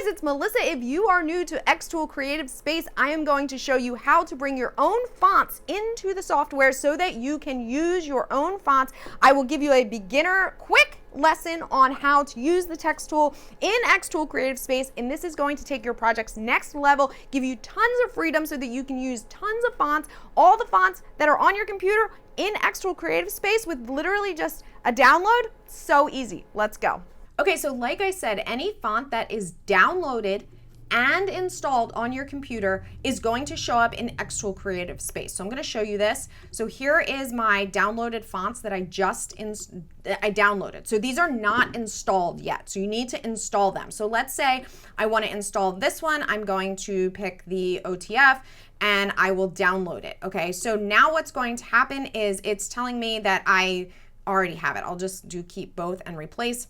guys, it's Melissa. If you are new to xTool Creative Space, I am going to show you how to bring your own fonts into the software so that you can use your own fonts. I will give you a beginner quick lesson on how to use the text tool in xTool Creative Space, and this is going to take your projects next level, give you tons of freedom so that you can use tons of fonts, all the fonts that are on your computer in xTool Creative Space with literally just a download. So easy. Let's go. Okay, so like I said, any font that is downloaded and installed on your computer is going to show up in xTool Creative Space. So I'm going to show you this. So here is my downloaded fonts that I downloaded. So these are not installed yet. So you need to install them. So let's say I want to install this one. I'm going to pick the OTF and I will download it. Okay, so now what's going to happen is it's telling me that I already have it. I'll just do keep both and replace.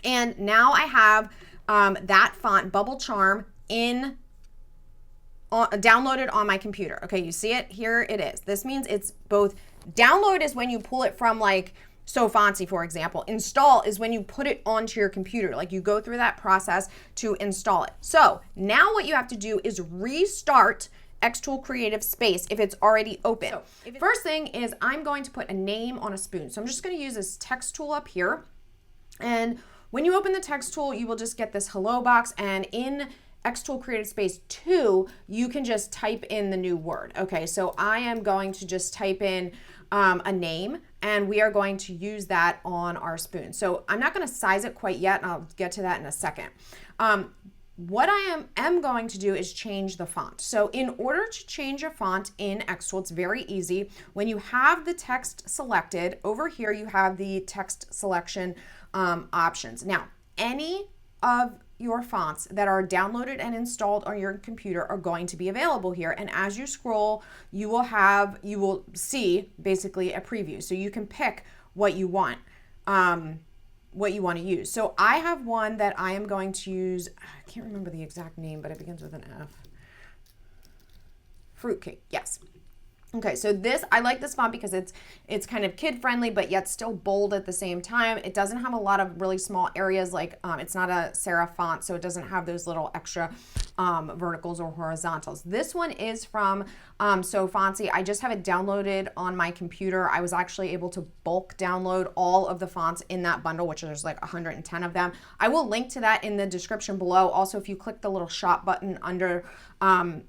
And now I have that font, Bubble Charm, downloaded on my computer. Okay, you see it? Here it is. This means it's both download is when you pull it from like So Fancy, for example. Install is when you put it onto your computer. Like you go through that process to install it. So now what you have to do is restart xTool Creative Space if it's already open. So first thing is I'm going to put a name on a spoon. So I'm just going to use this text tool up here. And when you open the text tool, you will just get this hello box, and in xTool Creative Space 2, you can just type in the new word. Okay, so I am going to just type in a name, and we are going to use that on our spoon. So I'm not going to size it quite yet, and I'll get to that in a second. What I am going to do is change the font. So in order to change a font in xTool, it's very easy. When you have the text selected, over here you have the text selection options. Now, any of your fonts that are downloaded and installed on your computer are going to be available here. And as you scroll, you will see basically a preview. So you can pick what you want. What you want to use. So I have one that I am going to use. I can't remember the exact name, but it begins with an F. Fruitcake, yes. Okay, so this, I like this font because it's kind of kid friendly, but yet still bold at the same time. It doesn't have a lot of really small areas, like it's not a serif font, so it doesn't have those little extra verticals or horizontals. This one is from So Fancy. I just have it downloaded on my computer. I was actually able to bulk download all of the fonts in that bundle, which there's like 110 of them. I will link to that in the description below. Also, if you click the little shop button under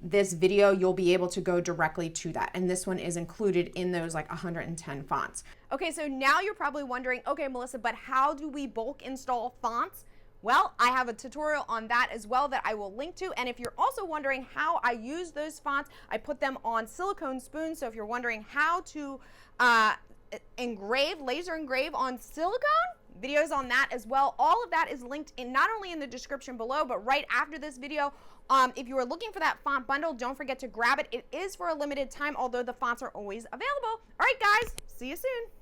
this video, you'll be able to go directly to that. And this one is included in those like 110 fonts. Okay, so now you're probably wondering, okay, Melissa, but how do we bulk install fonts? Well, I have a tutorial on that as well that I will link to. And if you're also wondering how I use those fonts, I put them on silicone spoons. So if you're wondering how to laser engrave on silicone, videos on that as well. All of that is linked in not only in the description below, but right after this video. If you are looking for that font bundle, don't forget to grab it. It is for a limited time, although the fonts are always available. All right, guys, see you soon.